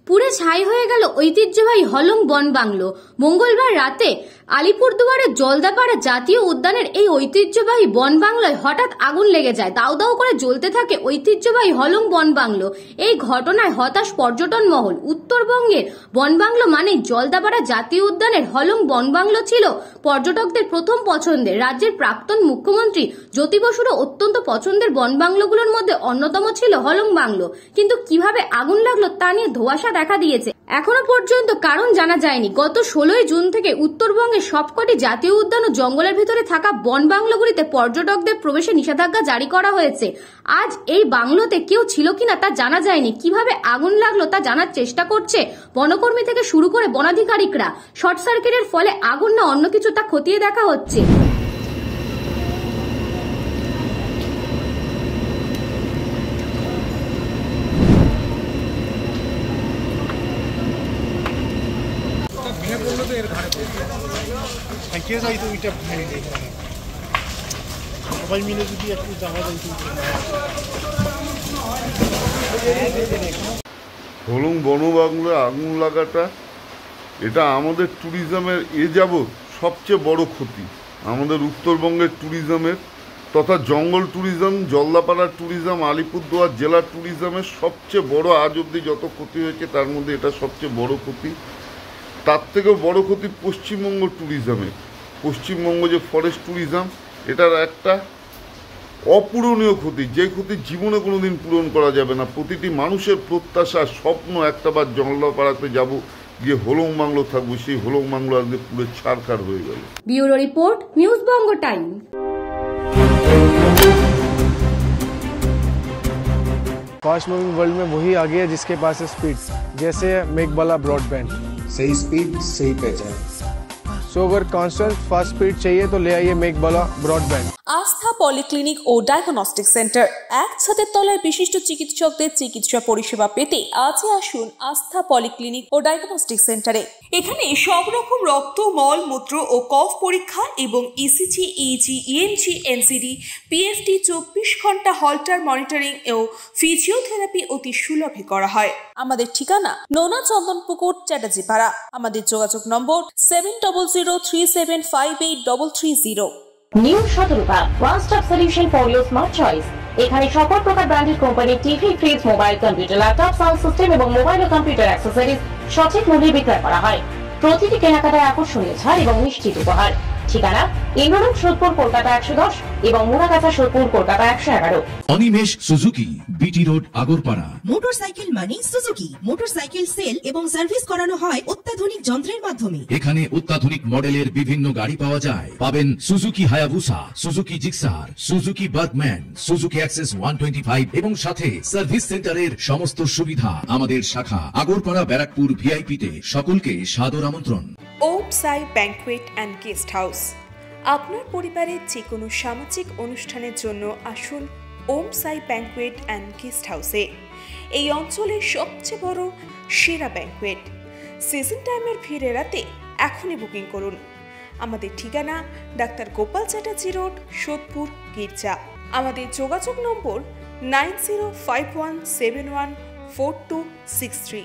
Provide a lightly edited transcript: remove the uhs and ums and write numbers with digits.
পুড়ে ছাই হয়ে গেল ঐতিহ্যবাহী হলং বন বাংলো। মঙ্গলবার রাতে আলিপুরদুয়ারের জলদাপাড়া জাতীয় উদ্যানের এই ঐতিহ্যবাহী বন বাংলোয় হঠাৎ আগুন লেগে যায়। দাউ দাউ করে জ্বলতে থাকে ঐতিহ্যবাহী হলং বন বাংলো। এই ঘটনায় হতাশ পর্যটন মহল। উত্তরবঙ্গের বন বাংলো মানে জলদাপাড়া জাতীয় উদ্যানের হলং বন বাংলো ছিল পর্যটকদের প্রথম পছন্দের। রাজ্যের প্রাক্তন মুখ্যমন্ত্রী জ্যোতি বসুরও অত্যন্ত পছন্দের বন বাংলোগুলোর মধ্যে অন্যতম ছিল হলং বাংলো। কিন্তু কিভাবে আগুন লাগলো তা নিয়ে ধোঁয়াশা দেখা দিয়েছে। এখনো পর্যন্ত কারণ জানা যায়নি। গত 16 জুন থেকে উত্তরবঙ্গের সবকটি জাতীয় উদ্যান ও জঙ্গলের ভিতরে থাকা বন বাংলোগুলিতে পর্যটকদের প্রবেশে নিষেধাজ্ঞা জারি করা হয়েছে। আজ এই বাংলোতে কেউ ছিল কিনা তা জানা যায়নি। কিভাবে আগুন লাগলো তা জানার চেষ্টা করছে বনকর্মী থেকে শুরু করে বনাধিকারিকরা। শর্ট সার্কিটের ফলে আগুন না অন্য কিছু তা খতিয়ে দেখা হচ্ছে। হলং বনবাংলায় আগুন লাগাটা এটা আমাদের ট্যুরিজমের যাবৎ সবচেয়ে বড় ক্ষতি। আমাদের উত্তরবঙ্গের ট্যুরিজমের তথা জঙ্গল ট্যুরিজম, জলদাপাড়ার ট্যুরিজম, আলিপুরদুয়ার জেলার ট্যুরিজমের সবচেয়ে বড় আজ অবধি যত ক্ষতি হয়েছে তার মধ্যে এটা সবচেয়ে বড় ক্ষতি। তার থেকেও বড় ক্ষতি পশ্চিমবঙ্গ ট্যুরিজমের। পশ্চিমবঙ্গ যে ফরেস্ট ট্যুরিজম, এটার একটা অপূরণীয় ক্ষতি, যে ক্ষতি জীবনে কোনোদিন পূরণ করা যাবে না। প্রতিটি মানুষের প্রত্যাশা, স্বপ্ন একটাবার জলদাপাড়াতে যাব, গিয়ে হলং বাংলো থাকবো, সেই হলং বাংলো আজকে পুরো ছারখার হয়ে গেল। ব্যুরো রিপোর্ট, নিউজ বঙ্গ টাইম। फास्ट मूविंग वर्ल्ड में वही आगे है जिसके पास है स्पीड, जैसे मेघबाला ब्रॉडबैंड। सही स्पीड, सही पहचान। सो अगर कांस्टेंट फास्ट स्पीड चाहिए तो ले आइए मेघबाला ब्रॉडबैंड। আস্থা পলিক্লিনিক ও ডায়াগনস্টিক সেন্টার, এক ছাদের তলায় বিশিষ্ট চিকিৎসকদের চিকিৎসা পরিষেবা পেতে আজই আসুন আস্থা পলিক্লিনিক ও ডায়াগনস্টিক সেন্টারে। এখানে সব রকম রক্ত, মল, মূত্র ও কফ পরীক্ষা এবং ECG, easy, EMG, NCD, PFT 24 ঘন্টা হল্টার মনিটরিং ও ফিজিওথেরাপি অতি সুলভে করা হয়। আমাদের ঠিকানা নোনা চন্দনপুকুর, চ্যাটার্জিপাড়া। আমাদের যোগাযোগ নম্বর 7003758330। New Shatarupa, one stop solution for your smart choice. এখানে সকল প্রকার ব্র্যান্ডেড কোম্পানির TV, fridge, mobile, computer, laptop, sound system এবং মোবাইল ও কম্পিউটার অ্যাক্সেসরিজ সঠিক মূল্যে বিক্রয় করা হয়। প্রতিটি কেনাকাটায় আকর্ষণীয় ছাড় এবং নিশ্চিত উপহার। ঠিকানা ইন্দ্রনগর, সোদপুর, কলকাতা 110 এবং Muragachha, Sodepur, Kolkata 111। Animesh Suzuki, BT road, Agarpara. Motorcycle মানে সুজুকি। মোটরসাইকেল সেল এবং সার্ভিস করানো হয় অত্যাধুনিক যন্ত্রের মাধ্যমে। এখানে অত্যাধুনিক মডেলের বিভিন্ন গাড়ি পাওয়া যায়। পাবেন Suzuki Hayabusa, Suzuki Gixxer, Suzuki Bergman, Suzuki access 125 এবং সাথে সার্ভিস সেন্টারের সমস্ত সুবিধা। আমাদের শাখা আগরপাড়া, ব্যারাকপুর ভিআইপি তে। সকলকে সাদর আমন্ত্রণ। ওম সাই ব্যাংকুয়েট অ্যান্ড গেস্ট হাউস। আপনার পরিবারের যে কোনো সামাজিক অনুষ্ঠানের জন্য আসুন ওম সাই ব্যাংকুয়েট অ্যান্ড গেস্ট হাউসে। এই অঞ্চলের সবচেয়ে বড় সেরা ব্যাংকুয়েট। সিজন টাইমের ভিড় এড়াতে এখনই বুকিং করুন। আমাদের ঠিকানা ডাক্তার গোপাল চ্যাটার্জি রোড, সোদপুর, গির্জা। আমাদের যোগাযোগ নম্বর 9051714263।